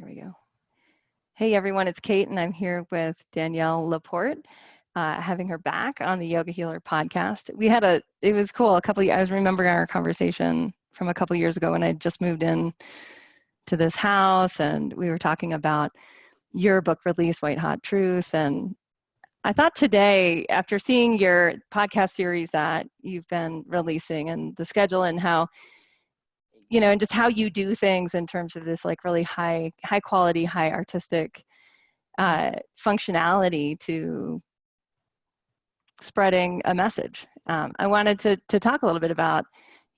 Here we go. Hey everyone, it's Kate and I'm here with Danielle LaPorte, having her back on the Yogahealer podcast. It was cool. I was remembering our conversation from a couple years ago when I just moved in to this house and we were talking about your book release, White Hot Truth. And I thought today, after seeing your podcast series that you've been releasing and the schedule and how, and just how you do things in terms of this like really high quality, high artistic functionality to spreading a message. I wanted to talk a little bit about,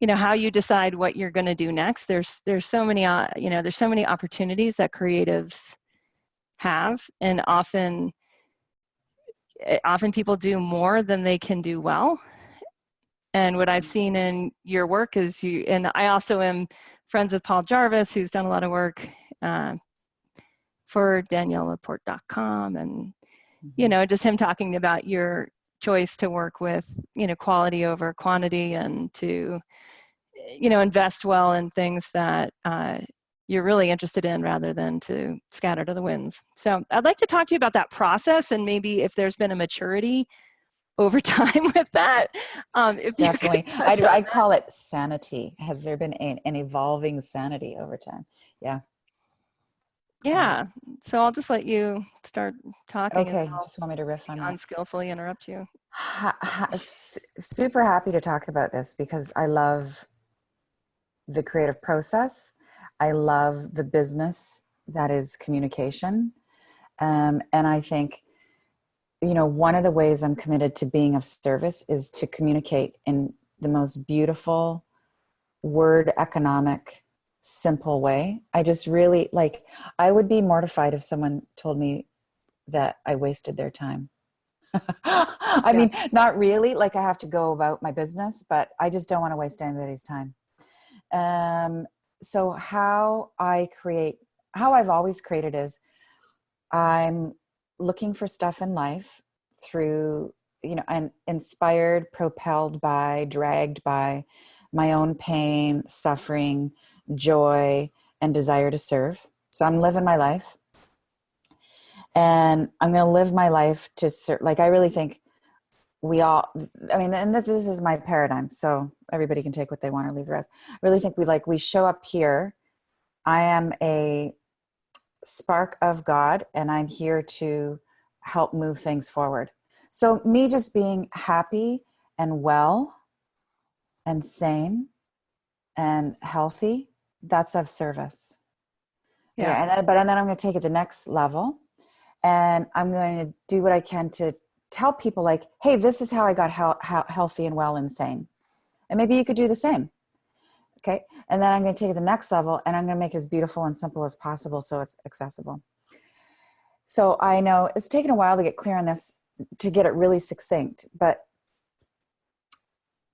how you decide what you're going to do next. There's so many, there's so many opportunities that creatives have, and often people do more than they can do well. And what I've seen in your work is and I also am friends with Paul Jarvis, who's done a lot of work for DanielleLaPorte.com, and, just him talking about your choice to work with, quality over quantity and to, invest well in things that you're really interested in rather than to scatter to the winds. So I'd like to talk to you about that process and maybe if there's been a maturity over time with that. Definitely. I'd call it sanity. Has there been an evolving sanity over time? Yeah. Yeah. So I'll just let you start talking. Okay. You just want me to riff on that? Unskillfully interrupt you. Super happy to talk about this because I love the creative process. I love the business that is communication. And I think, one of the ways I'm committed to being of service is to communicate in the most beautiful, word economic, simple way. I just really I would be mortified if someone told me that I wasted their time. I mean, not really, I have to go about my business, but I just don't want to waste anybody's time. So how I've always created is I'm looking for stuff in life through, and inspired, propelled by, dragged by my own pain, suffering, joy, and desire to serve. So I'm living my life. And I'm going to live my life to serve. I really think and this is my paradigm, so everybody can take what they want or leave the rest. I really think we show up here. I am a spark of God, and I'm here to help move things forward. So me just being happy and well and sane and healthy, that's of service. Yeah. And then I'm going to take it the next level, and I'm going to do what I can to tell people hey, this is how I got healthy and well and sane. And maybe you could do the same. Okay. And then I'm going to take it to the next level, and I'm going to make it as beautiful and simple as possible so it's accessible. So I know it's taken a while to get clear on this, to get it really succinct, but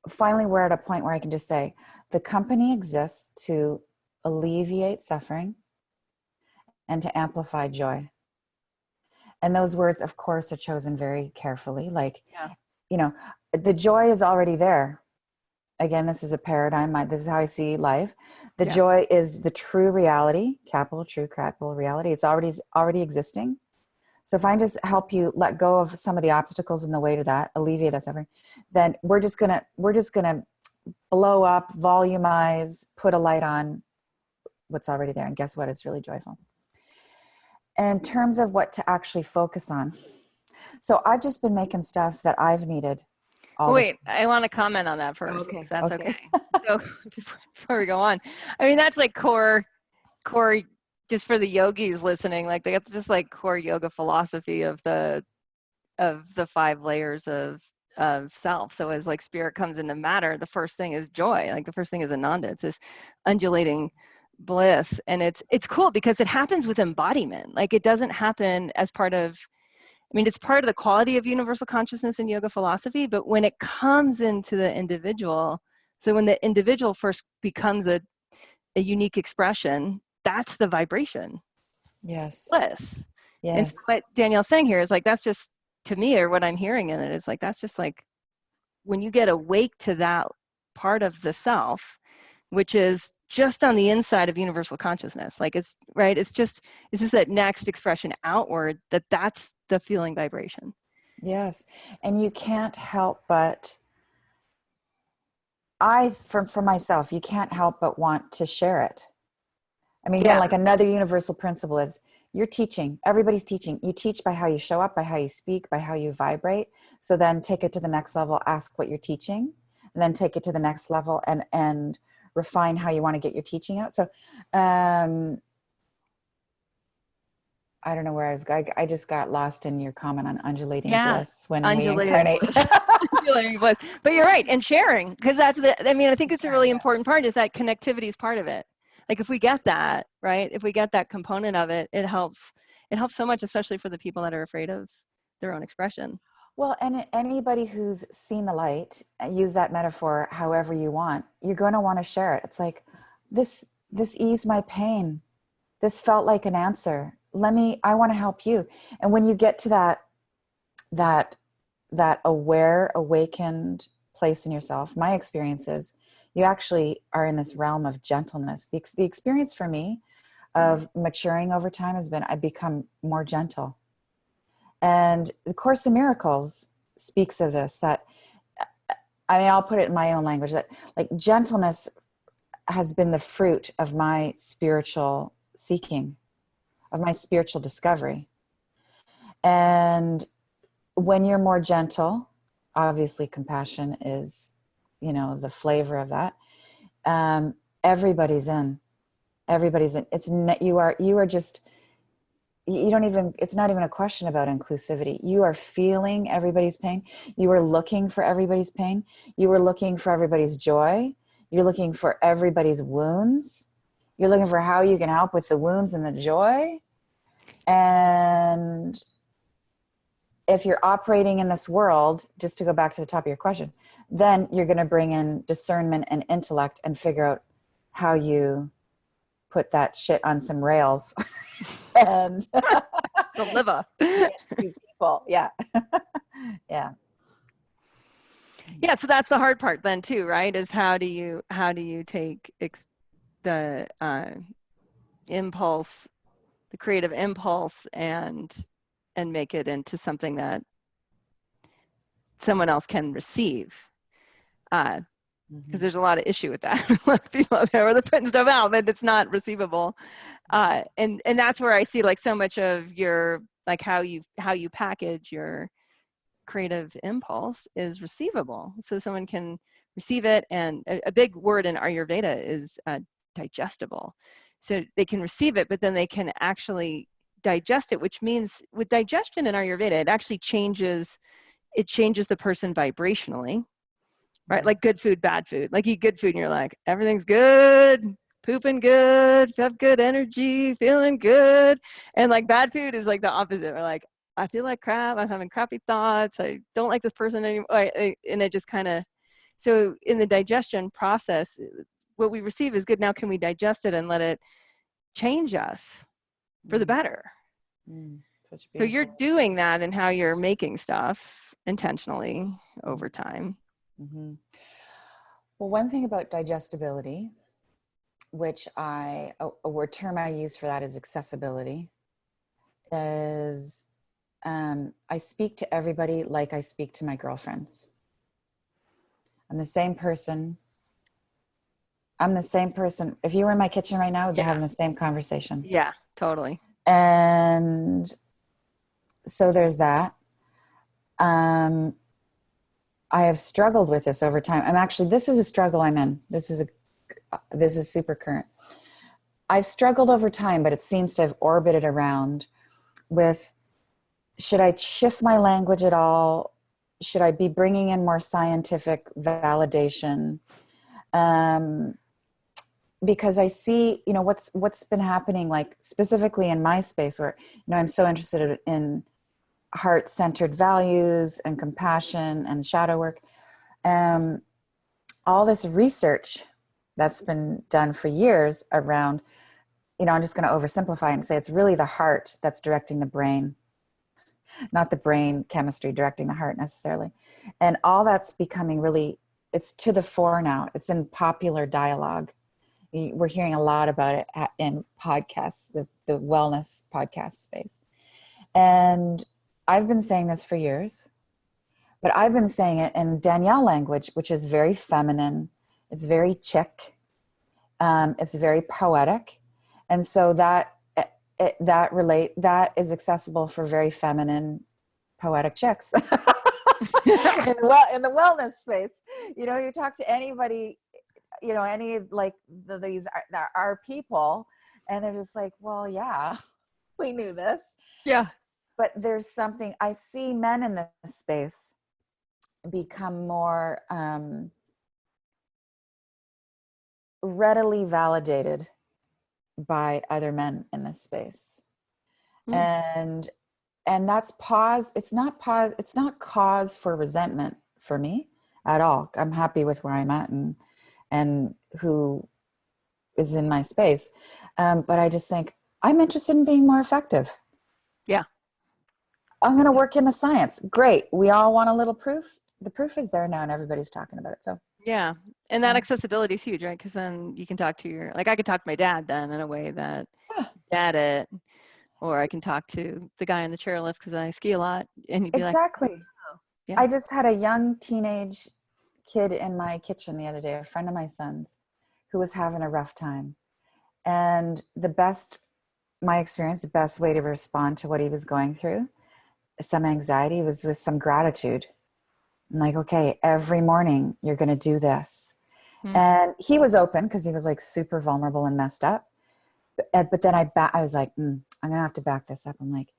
finally we're at a point where I can just say the company exists to alleviate suffering and to amplify joy. And those words, of course, are chosen very carefully. The joy is already there. Again, this is a paradigm. This is how I see life. The joy is the true reality, capital true, capital reality. It's already existing. So if I just help you let go of some of the obstacles in the way to that, alleviate that suffering, then we're just gonna blow up, volumize, put a light on what's already there. And guess what? It's really joyful. In terms of what to actually focus on. So I've just been making stuff that I've needed. Wait, I want to comment on that first. Okay. If that's okay. So before we go on, that's core, just for the yogis listening, that's just core yoga philosophy of the 5 layers of self. So as spirit comes into matter, the first thing is joy. The first thing is ananda. It's this undulating bliss. And it's cool because it happens with embodiment. It doesn't happen as part of, it's part of the quality of universal consciousness in yoga philosophy, but when it comes into the individual, so when the individual first becomes a unique expression, that's the vibration. Yes. Bliss. Yes. And so what Danielle's saying here is that's just, to me, or what I'm hearing in it is that's just when you get awake to that part of the self, which is just on the inside of universal consciousness. Like it's right. It's just that next expression outward, that's the feeling vibration. Yes. And you can't help but, for myself, you can't help but want to share it. I mean, again, like another universal principle is you're teaching, everybody's teaching. You teach by how you show up, by how you speak, by how you vibrate. So then take it to the next level, ask what you're teaching, and then take it to the next level and refine how you want to get your teaching out. So, I don't know where I was going. I just got lost in your comment on undulating bliss when we incarnate. Undulating bliss. But you're right. And sharing, because I think it's a really important part, is that connectivity is part of it. Like if we get that, right? If we get that component of it, it helps so much, especially for the people that are afraid of their own expression. Well, and anybody who's seen the light, use that metaphor however you want, you're going to want to share it. It's like, this eased my pain. This felt like an answer. I want to help you. And when you get to that aware, awakened place in yourself, my experience is you actually are in this realm of gentleness. The experience for me of maturing over time has been, I've become more gentle. And the Course in Miracles speaks of this, that, I'll put it in my own language, that like gentleness has been the fruit of my spiritual seeking, of my spiritual discovery. And when you're more gentle, obviously compassion is, the flavor of that. Everybody's in. It's not even a question about inclusivity. You are feeling everybody's pain. You are looking for everybody's pain. You are looking for everybody's joy. You're looking for everybody's wounds. You're looking for how you can help with the wounds and the joy. And if you're operating in this world, just to go back to the top of your question, then you're going to bring in discernment and intellect and figure out how you put that shit on some rails. And deliver. People. Yeah. Yeah. Yeah. So that's the hard part then too, right? Is how do you take the impulse, the creative impulse, and make it into something that someone else can receive. Because there's a lot of issue with that. A lot of people out there where they're putting stuff out that it's not receivable. And that's where I see like so much of your, like how you package your creative impulse is receivable. So someone can receive it. And a big word in Ayurveda is digestible. So they can receive it, but then they can actually digest it, which means with digestion in Ayurveda, it actually changes the person vibrationally. Right? Like good food, bad food. Like eat good food and you're like, everything's good, pooping good, have good energy, feeling good. And like bad food is like the opposite. We're like, I feel like crap. I'm having crappy thoughts. I don't like this person anymore. And it just kind of, so in the digestion process, what we receive is good. Now can we digest it and let it change us for the better? So you're doing that in how you're making stuff intentionally over time. Mm-hmm. Well, one thing about digestibility, which a word term I use for that is accessibility, is I speak to everybody like I speak to my girlfriends. I'm the same person. If you were in my kitchen right now, we'd be having the same conversation. Yeah, totally. And so there's that. I have struggled with this over time. This is a struggle I'm in. This is super current. I've struggled over time, but it seems to have orbited around with, should I shift my language at all? Should I be bringing in more scientific validation? Because I see, what's been happening, like specifically in my space where, I'm so interested in heart-centered values and compassion and shadow work. All this research that's been done for years around, I'm just going to oversimplify and say it's really the heart that's directing the brain, not the brain chemistry directing the heart necessarily. And all that's becoming really, it's to the fore now. It's in popular dialogue. We're hearing a lot about it in podcasts, the wellness podcast space. And I've been saying this for years, but I've been saying it in Danielle language, which is very feminine. It's very chick. It's very poetic. And so that is accessible for very feminine, poetic chicks. in the wellness space, you talk to anybody, any like these are people, and they're just like, well, yeah, we knew this. Yeah. But there's something, I see men in this space become more readily validated by other men in this space. And that's pause. It's not cause for resentment for me at all. I'm happy with where I'm at and who is in my space. But I just think I'm interested in being more effective. Yeah. I'm going to work in the science. Great. We all want a little proof. The proof is there now and everybody's talking about it. So yeah. And that accessibility is huge, right? Because then you can talk to I could talk to my dad then in a way that get it. Or I can talk to the guy in the chairlift because I ski a lot, and he'd be exactly. Like, oh, yeah. I just had a young teenage kid in my kitchen the other day, a friend of my son's, who was having a rough time. And my experience, the best way to respond to what he was going through, some anxiety, was with some gratitude. I'm like, okay, every morning you're going to do this. And he was open because he was like super vulnerable and messed up. But then I was like, I'm going to have to back this up. I'm like,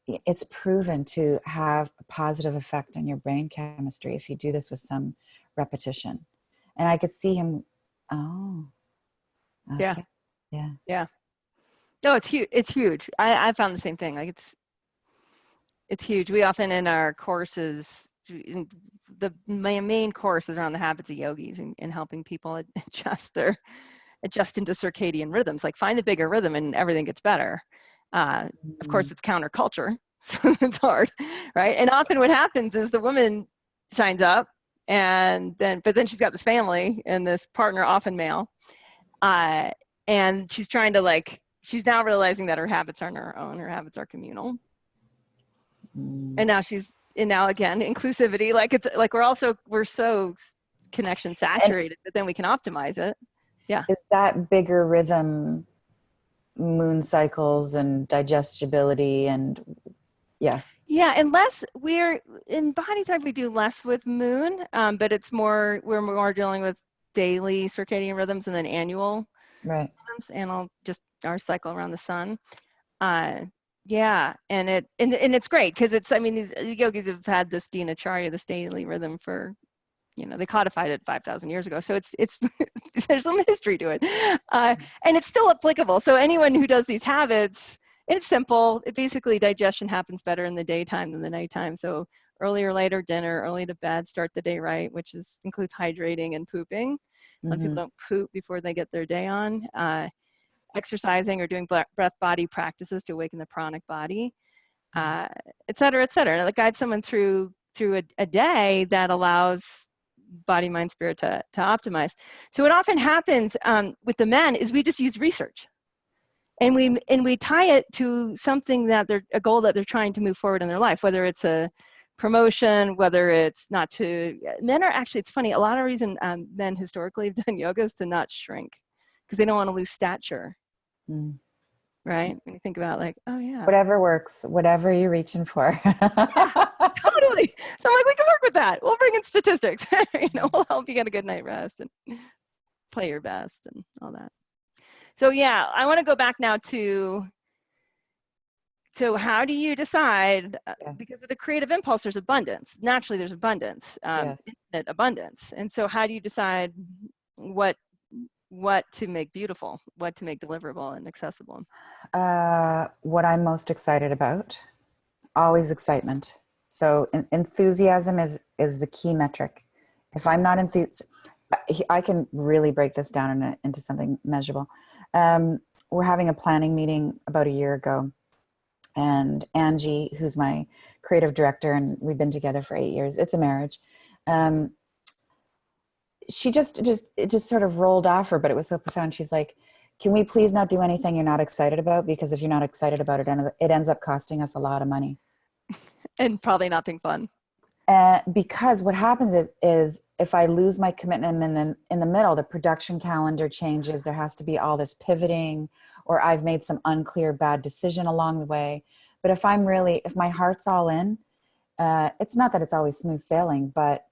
it's proven to have a positive effect on your brain chemistry if you do this with some repetition. And I could see him, oh, okay. Yeah. No, it's huge. It's huge. I found the same thing. Like it's huge. We often in our courses, my main course is around the habits of yogis and helping people adjust into circadian rhythms, like find the bigger rhythm and everything gets better. Of course, it's counterculture, so it's hard, right? And often what happens is the woman signs up but then she's got this family and this partner, often male, and she's trying to she's now realizing that her habits aren't her own, her habits are communal. And now again, inclusivity, it's like we're so connection saturated, but then we can optimize it. Yeah. Is that bigger rhythm, moon cycles and digestibility and yeah. Yeah. And we're in body type, we do less with moon, but we're more dealing with daily circadian rhythms and then annual rhythms, and our cycle around the sun. Yeah. And it's great because these yogis have had this dinacharya, this daily rhythm for, they codified it 5,000 years ago. So it's there's some history to it. And it's still applicable. So anyone who does these habits, it's simple. Basically, digestion happens better in the daytime than the nighttime. So early or later dinner, early to bed, start the day right, which includes hydrating and pooping. A lot of people don't poop before they get their day on. Exercising or doing breath body practices to awaken the pranic body, et cetera, et cetera. And guide someone through a day that allows body, mind, spirit to optimize. So what often happens with the men is we just use research, and we tie it to something a goal that they're trying to move forward in their life, whether it's a promotion, whether it's men are actually, it's funny, a lot of reason men historically have done yoga is to not shrink because they don't want to lose stature. Right? When you think about oh yeah. Whatever works, whatever you're reaching for. Yeah, totally. So I'm we can work with that. We'll bring in statistics. We'll help you get a good night rest and play your best and all that. So yeah, I want to go back now to how do you decide, because with the creative impulse, there's abundance. Naturally, there's abundance, infinite abundance. And so how do you decide what to make beautiful, what to make deliverable and accessible? What I'm most excited about, always excitement. So enthusiasm is the key metric. If I'm not enthused, I can really break this down into something measurable. We're having a planning meeting about a year ago, and Angie, who's my creative director, and we've been together for 8 years. It's a marriage. she it just sort of rolled off her, but it was so profound. She's like, can we please not do anything you're not excited about? Because if you're not excited about it, it ends up costing us a lot of money. And probably not being fun. Because what happens is if I lose my commitment in the middle, the production calendar changes. There has to be all this pivoting, or I've made some unclear bad decision along the way. But if my heart's all in, it's not that it's always smooth sailing, but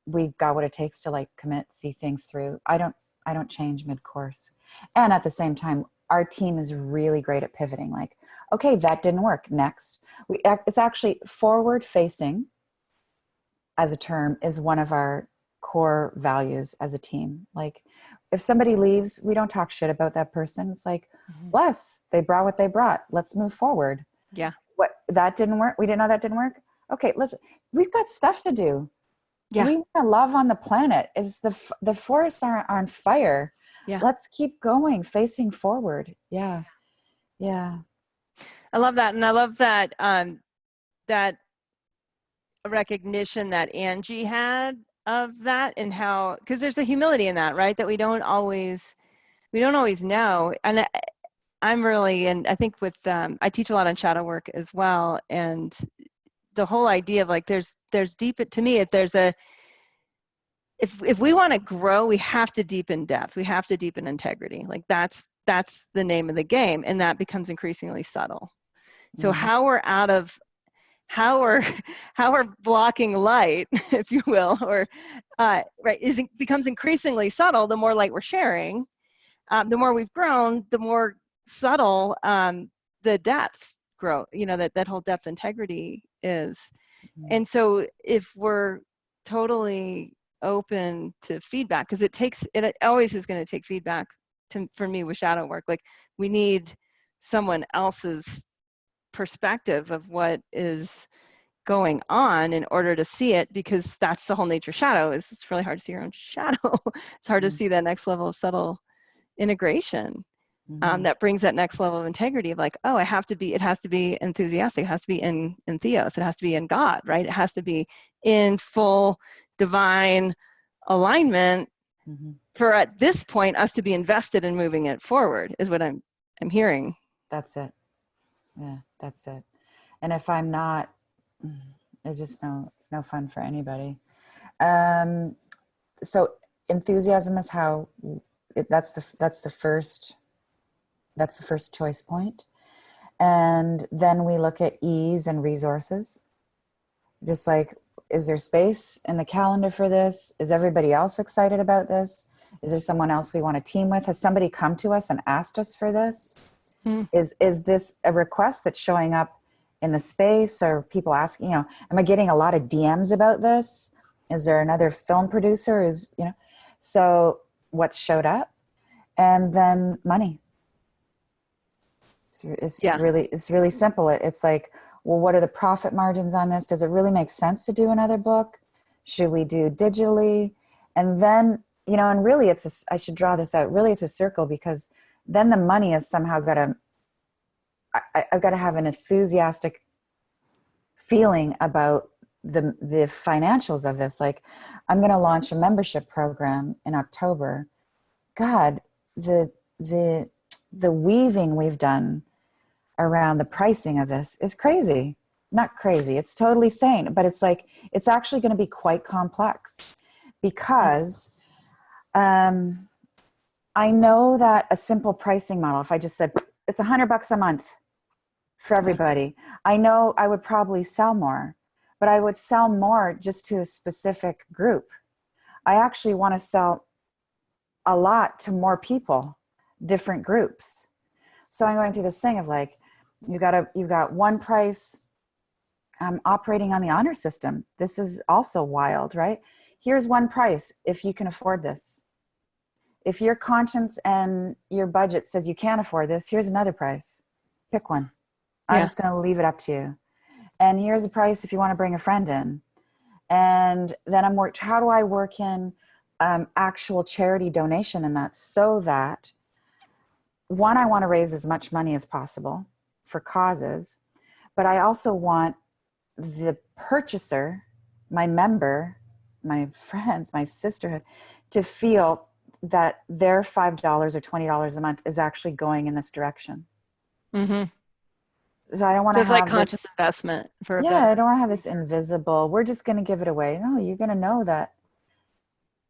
we've got what it takes to like commit, see things through. I don't change mid-course. And at the same time, our team is really great at pivoting. Like, okay, that didn't work. Next. It's actually forward facing as a term is one of our core values as a team. Like if somebody leaves, we don't talk shit about that person. It's like, bless, they brought what they brought. Let's move forward. Yeah. What, that didn't work. We didn't know that didn't work. Okay. We've got stuff to do. Yeah. We want to love on the planet. Is the forests are on fire. Yeah. Let's keep going, facing forward. Yeah. Yeah. I love that. And I love that, that recognition that Angie had of that, and how, because there's a humility in that, right? That we don't always know. And I'm really, and I think with, I teach a lot on shadow work as well. And the whole idea of like, there's deep, to me, if we want to grow, we have to deepen depth. We have to deepen integrity. Like that's the name of the game. And that becomes increasingly subtle. So how we're blocking light, if you will, or becomes increasingly subtle. The more light we're sharing, the more we've grown, the more subtle the depth grow. That whole depth integrity is. And so if we're totally open to feedback, because it always is going to take feedback for me with shadow work. Like we need someone else's perspective of what is going on in order to see it, because that's the whole nature of shadow. Is it's really hard to see your own shadow. It's hard to see that next level of subtle integration that brings that next level of integrity of like, oh, it has to be enthusiastic, it has to be in theos, it has to be in God, right? It has to be in full divine alignment for, at this point, us to be invested in moving it forward, is what I'm hearing. That's it. Yeah, that's it. And if I'm not, it's no fun for anybody. So enthusiasm is how that's the first choice point. And then we look at ease and resources. Just like, is there space in the calendar for this? Is everybody else excited about this? Is there someone else we want to team with? Has somebody come to us and asked us for this? Is this a request that's showing up in the space, or people asking, am I getting a lot of DMs about this? Is there another film producer? So what's showed up? And then money. It's really simple. It's like, well, what are the profit margins on this? Does it really make sense to do another book? Should we do digitally? And then, and really I should draw this out. Really, it's a circle, because then the money is somehow I've got to have an enthusiastic feeling about the financials of this. Like, I'm going to launch a membership program in October. God, the weaving we've done around the pricing of this is crazy. Not crazy. It's totally sane, but it's like, it's actually going to be quite complex, because I know that a simple pricing model, if I just said it's $100 a month for everybody, I know I would probably sell more, but I would sell more just to a specific group. I actually want to sell a lot to more people, different groups. So I'm going through this thing of like, you've got one price operating on the honor system. This is also wild, right? Here's one price if you can afford this. If your conscience and your budget says you can't afford this, here's another price. Pick one. I'm just going to leave it up to you. And here's a price if you want to bring a friend in. And then how do I work in actual charity donation in that, so that, one, I want to raise as much money as possible for causes, but I also want the purchaser, my member, my friends, my sisterhood, to feel that their $5 or $20 a month is actually going in this direction. Mm-hmm. So I don't want to have it's like conscious investment for a bit. I don't want to have this invisible, we're just going to give it away. No, you're going to know that.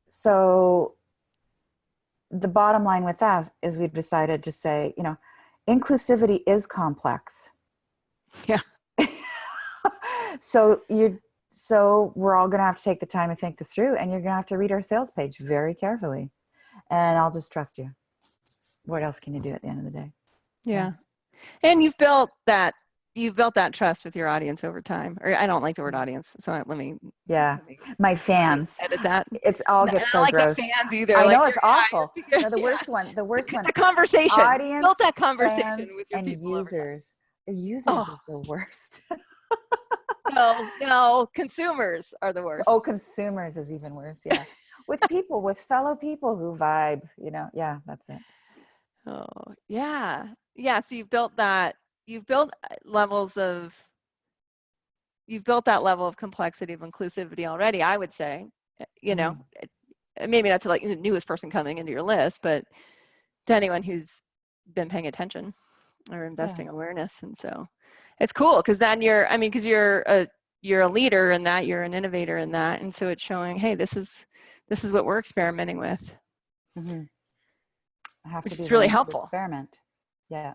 So the bottom line with that is we've decided to say, you know, inclusivity is complex. Yeah. So we're all going to have to take the time to think this through, and you're going to have to read our sales page very carefully, and I'll just trust you. What else can you do at the end of the day? Yeah. And you've built that trust with your audience over time. Or I don't like the word audience, so let me. Yeah, my fans. Edit that. It's all gets so I don't gross. like the fans either. I like know, it's awful. No, the worst one. The conversation. Audience, built that conversation fans, with your and people. Users. The users are the worst. No, consumers are the worst. Oh, consumers is even worse. Yeah, with fellow people who vibe. You know, yeah, that's it. Oh, yeah. Yeah, so you've built that level of complexity of inclusivity already, I would say. You know, maybe not to like the newest person coming into your list, but to anyone who's been paying attention or investing awareness. And so it's cool because then you're a leader in that, you're an innovator in that. And so it's showing, hey, this is what we're experimenting with. Mm-hmm. I have which to be is really willing to helpful. experiment. Yeah.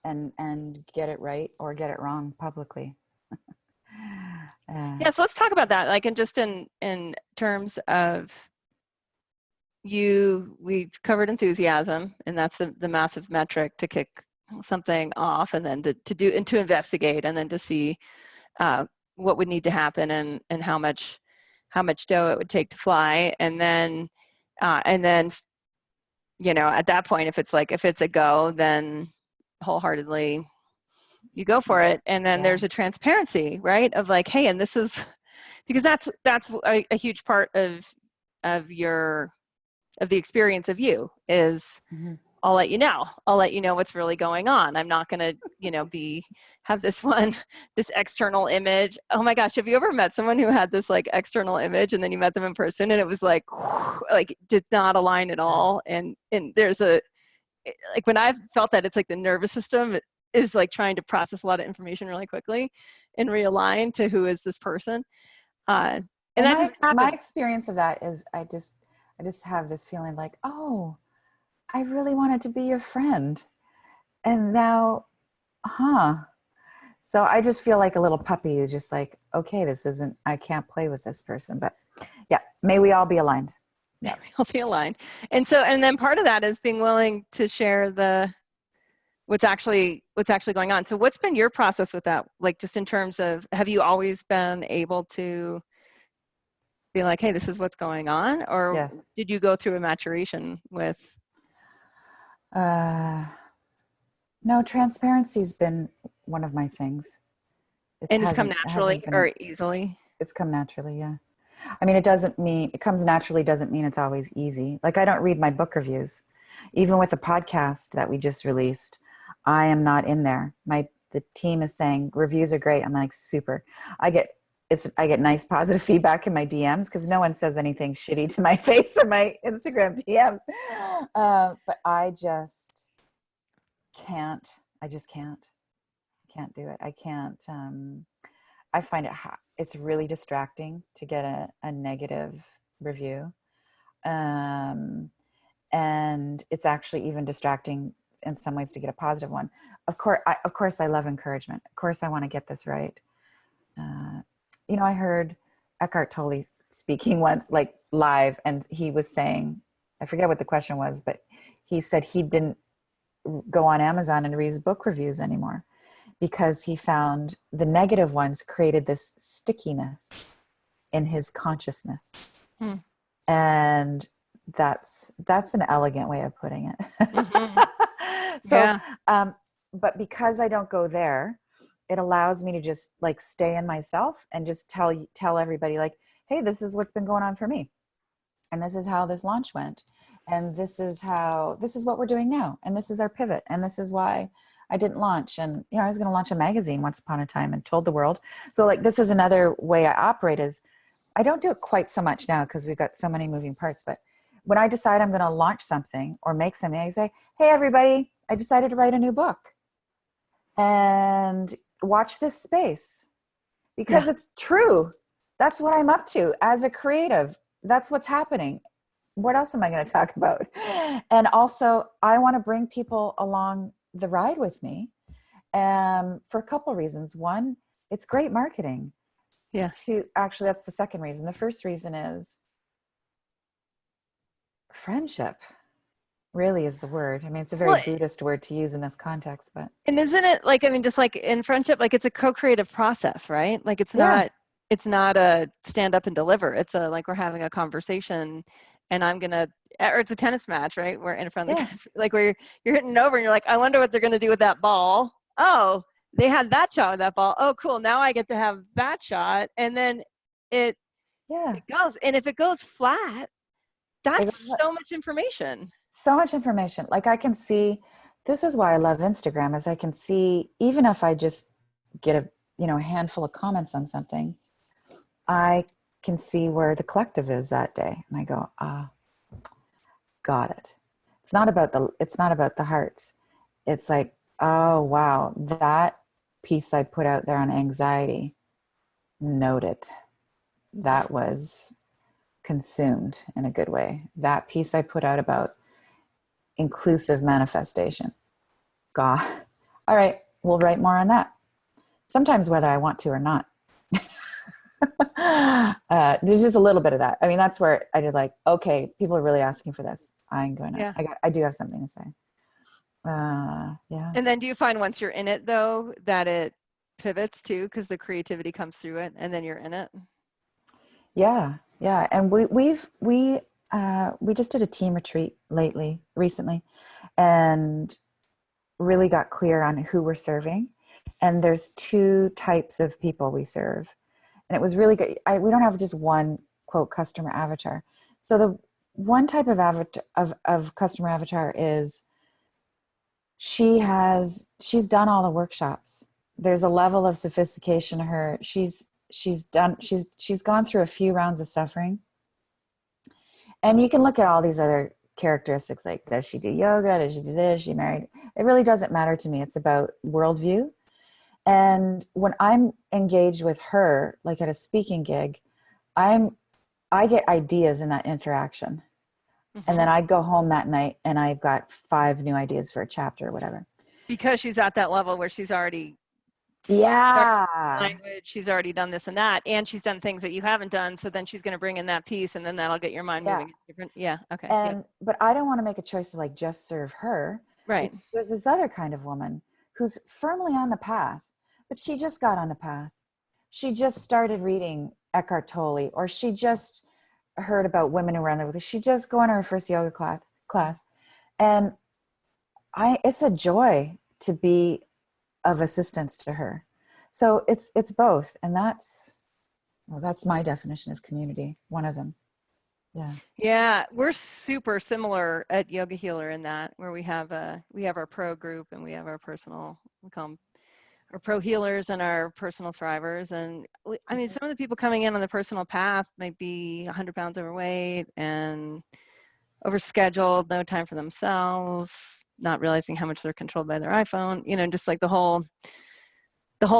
And get it right or get it wrong publicly. Yeah, so let's talk about that. Like, in terms of we've covered enthusiasm, and that's the massive metric to kick something off, and then to investigate, and then to see what would need to happen, and how much dough it would take to fly, and then you know, at that point, if it's a go, then wholeheartedly you go for it. And then there's a transparency, right? Of like, hey, and this is because that's a huge part of the experience of you is I'll let you know what's really going on. I'm not going to, you know, have this external image. Oh my gosh. Have you ever met someone who had this like external image and then you met them in person and it was like did not align at all. And there's like when I've felt that, it's like the nervous system is like trying to process a lot of information really quickly and realign to who is this person. And that my experience of that is I just have this feeling like, oh, I really wanted to be your friend. And now, So I just feel like a little puppy who's just like, okay, I can't play with this person. But yeah, may we all be aligned. Yeah, we'll be aligned. And then part of that is being willing to share what's actually going on. So what's been your process with that? Like, just in terms of, have you always been able to be like, hey, this is what's going on? Or did you go through a maturation with? No, transparency's been one of my things. It's come naturally or easily? It's come naturally, yeah. I mean, it comes naturally doesn't mean it's always easy. Like, I don't read my book reviews. Even with the podcast that we just released, I am not in there. The team is saying reviews are great. I'm like, super. I get nice positive feedback in my DMs because no one says anything shitty to my face or my Instagram DMs. But I just can't. I can't do it. I can't. I find it's really distracting to get a negative review. And it's actually even distracting in some ways to get a positive one. Of course, I love encouragement. Of course, I want to get this right. You know, I heard Eckhart Tolle speaking once, like live, and he was saying, I forget what the question was, but he said he didn't go on Amazon and read his book reviews anymore because he found the negative ones created this stickiness in his consciousness. And that's an elegant way of putting it. But because I don't go there, it allows me to just like stay in myself and just tell everybody like, hey, this is what's been going on for me. And this is how this launch went. And this is what we're doing now. And this is our pivot. And this is why I didn't launch. And, you know, I was going to launch a magazine once upon a time and told the world. So like, this is another way I operate is I don't do it quite so much now because we've got so many moving parts, but when I decide I'm going to launch something or make something, I say, hey, everybody, I decided to write a new book and watch this space because it's true. That's what I'm up to as a creative. That's what's happening. What else am I going to talk about? And also, I want to bring people along the ride with me for a couple of reasons. One, it's great marketing. Yeah. Two, actually, that's the second reason. The first reason is friendship. Really is the word. I mean, it's a very Buddhist word to use in this context, but. And isn't it like, I mean, just like in friendship, like it's a co-creative process, right? Like it's not a stand up and deliver. It's like we're having a conversation and or it's a tennis match, right? We're in front of like where you're hitting it over and you're like, I wonder what they're going to do with that ball. Oh, they had that shot with that ball. Oh, cool. Now I get to have that shot. And then it goes. And if it goes flat, that's so much information. So much information. Like I can see, this is why I love Instagram, is I can see, even if I just get a handful of comments on something, I can see where the collective is that day. And I go, got it. It's not about the hearts. It's like, oh, wow, that piece I put out there on anxiety, noted. That was consumed in a good way. That piece I put out about inclusive manifestation. God. All right, we'll write more on that. Sometimes whether I want to or not. There's just a little bit of that. I mean, that's where I did like, okay, people are really asking for this. I'm going to, I do have something to say. Yeah. And then do you find once you're in it though, that it pivots too, because the creativity comes through it and then you're in it? Yeah. Yeah. And we just did a team retreat recently, and really got clear on who we're serving. And there's two types of people we serve. And it was really good. We don't have just one quote customer avatar. So the one type of avatar of customer avatar is she's done all the workshops. There's a level of sophistication to her. She's gone through a few rounds of suffering. And you can look at all these other characteristics, like does she do yoga? Does she do this? Is she married? It really doesn't matter to me. It's about worldview. And when I'm engaged with her, like at a speaking gig, I get ideas in that interaction. Mm-hmm. And then I go home that night and I've got 5 new ideas for a chapter or whatever. Because she's at that level where she's already language, she's already done this and that, and she's done things that you haven't done. So then she's going to bring in that piece, and then that'll get your mind moving. Different. Yeah. Okay. But I don't want to make a choice to like just serve her. Right. There's this other kind of woman who's firmly on the path, but she just got on the path. She just started reading Eckhart Tolle, or she just heard about women who run there with her. She just go on her first yoga class. And it's a joy to be of assistance to her. So it's both. And that's my definition of community. One of them. Yeah. Yeah. We're super similar at Yogahealer in that, where we have our pro group and we have our personal, we call them our pro healers and our personal thrivers. And I mean, some of the people coming in on the personal path might be 100 pounds overweight and overscheduled, no time for themselves, not realizing how much they're controlled by their iPhone, just like the whole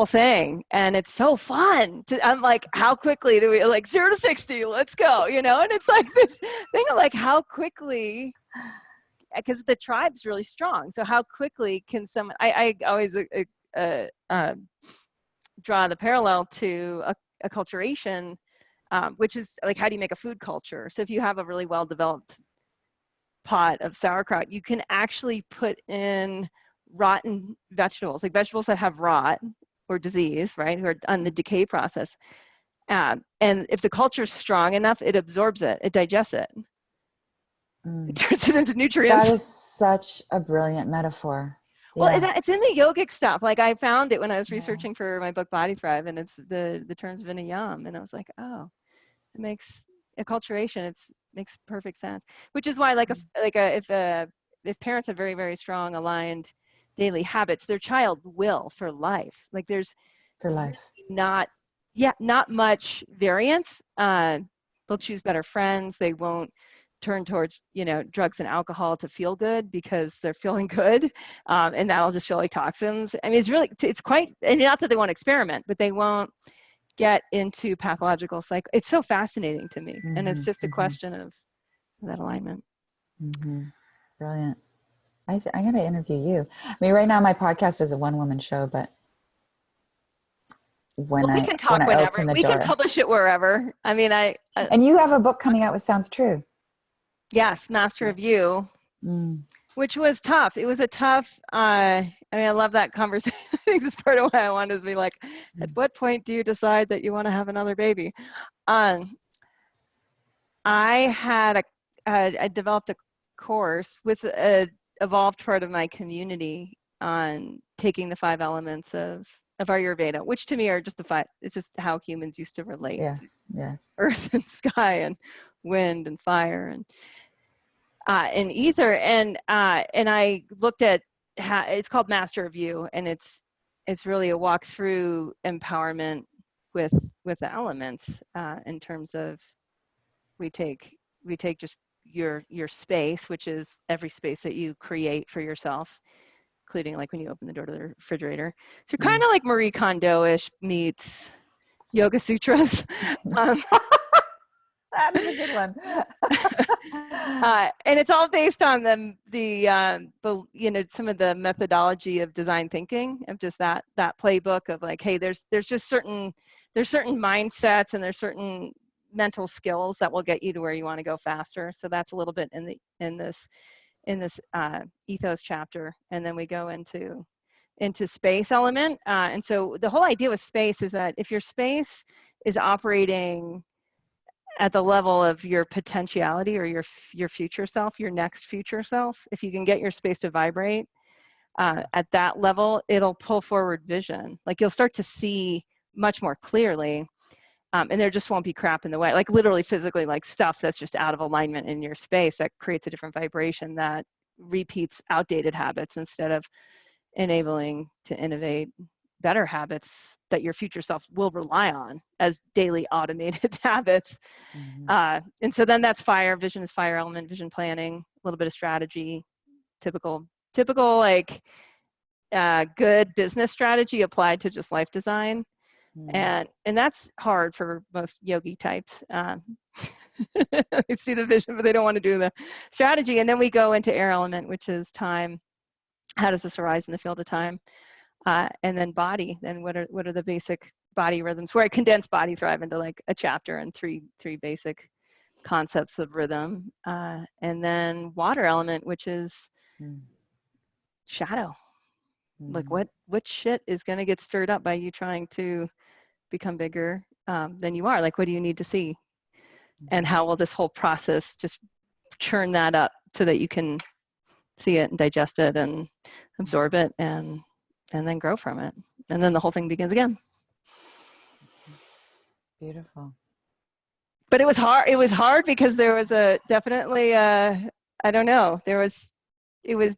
thing. And it's so fun I'm like, how quickly do we, like 0 to 60, let's go, and it's like this thing of like, how quickly, because the tribe's really strong. So how quickly can someone, I always draw the parallel to acculturation, which is like, how do you make a food culture? So if you have a really well-developed pot of sauerkraut, you can actually put in rotten vegetables, like vegetables that have rot or disease, right, who are on the decay process. And if the culture is strong enough, it absorbs it, it digests it. It turns it into nutrients. That is such a brilliant metaphor. Yeah. Well, it's in the yogic stuff. Like I found it when I was researching for my book Body Thrive, and it's the terms Vinayam, and I was like, oh, it makes acculturation. It makes perfect sense. Which is why, if parents have very, very strong aligned daily habits, their child will for life. Like there's not much variance. They'll choose better friends. They won't turn towards, drugs and alcohol to feel good because they're feeling good. And that'll just feel like toxins. I mean, it's quite, and not that they won't experiment, but they won't get into pathological cycle. It's so fascinating to me. And it's just a question of that alignment. Brilliant. I got to interview you. I mean, right now my podcast is a one-woman show, but we can talk whenever. We can publish it wherever. I mean, and you have a book coming out with Sounds True. Yes, Master of You, which was tough. It was a tough, I love that conversation. I think that's part of why I wanted to be like, at what point do you decide that you want to have another baby? I developed a course with a evolved part of my community on taking the 5 elements of Ayurveda, which to me are just the 5. It's just how humans used to relate to earth and sky and wind and fire and ether. And I looked at how it's called Master of You, and it's really a walk through empowerment with the elements in terms of we take just your space, which is every space that you create for yourself, including like when you open the door to the refrigerator. So kind of like Marie Kondo-ish meets Yoga Sutras. That is a good one. And it's all based on some of the methodology of design thinking, of just that playbook of like, hey, there's certain mindsets and there's certain mental skills that will get you to where you want to go faster. So that's a little bit in this ethos chapter, and then we go into space element. And so the whole idea with space is that if your space is operating at the level of your potentiality or your future self, your next future self, if you can get your space to vibrate at that level, it'll pull forward vision. Like you'll start to see much more clearly. And there just won't be crap in the way, like literally physically, like stuff that's just out of alignment in your space that creates a different vibration that repeats outdated habits instead of enabling to innovate better habits that your future self will rely on as daily automated habits. And so then that's fire. Vision is fire element, vision planning, a little bit of strategy, typical like good business strategy applied to just life design. And that's hard for most yogi types. They see the vision, but they don't want to do the strategy. And then we go into air element, which is time. How does this arise in the field of time? And then body. Then what are the basic body rhythms? Where I condense body thrive into like a chapter and three basic concepts of rhythm. And then water element, which is shadow. Like what shit is going to get stirred up by you trying to become bigger than you are? Like, what do you need to see? And how will this whole process just churn that up so that you can see it and digest it and absorb it and then grow from it. And then the whole thing begins again. Beautiful. But it was hard. It was hard because there was definitely I don't know. It was it's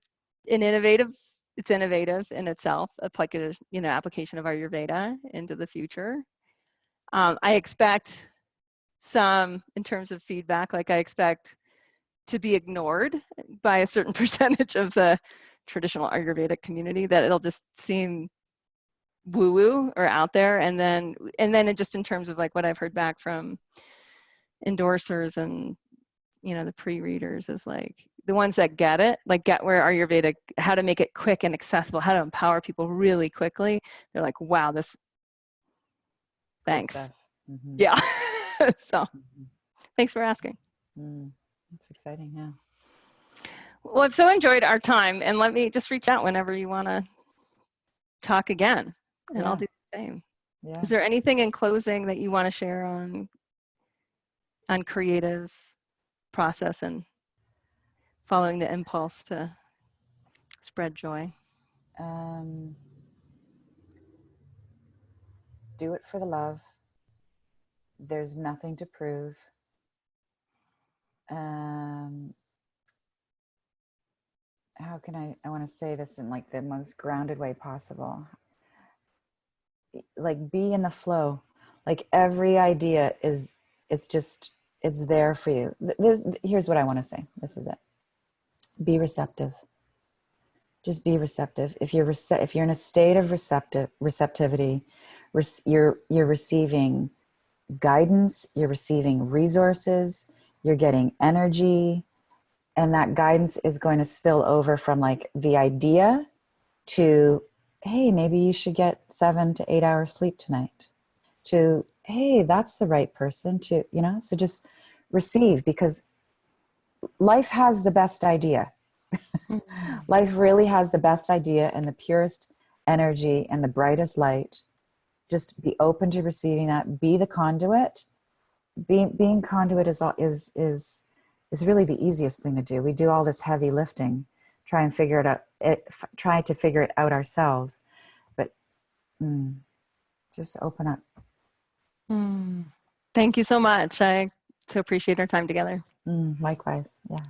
innovative in itself, application of Ayurveda into the future. I expect some, in terms of feedback, like I expect to be ignored by a certain percentage of the traditional Ayurvedic community, that it'll just seem woo-woo or out there. And then it just, in terms of like what I've heard back from endorsers and, the pre-readers, is like the ones that get it, like get where Ayurveda, how to make it quick and accessible, how to empower people really quickly. They're like, wow, this, thanks. Yeah. So thanks for asking. That's exciting. Yeah. Well, I've so enjoyed our time, and let me just reach out whenever you want to talk again, and I'll do the same. Yeah. Is there anything in closing that you want to share on creative process and following the impulse to spread joy? Do it for the love. There's nothing to prove. How can I want to say this in like the most grounded way possible. Like, be in the flow. Like, every idea it's just It's there for you. Here's what I want to say. This is it. Be receptive. Just be receptive. If you're in a state of receptivity, you're receiving guidance, you're receiving resources, you're getting energy, and that guidance is going to spill over from like the idea to, hey, maybe you should get 7 to 8 hours sleep tonight, to, hey, that's the right person, to, so just receive, because life has the best idea. Life really has the best idea and the purest energy and the brightest light. Just be open to receiving that. Be the conduit. Being conduit is really the easiest thing to do. We do all this heavy lifting, try to figure it out ourselves. But just open up. Thank you so much. I so appreciate our time together. Likewise. Yeah.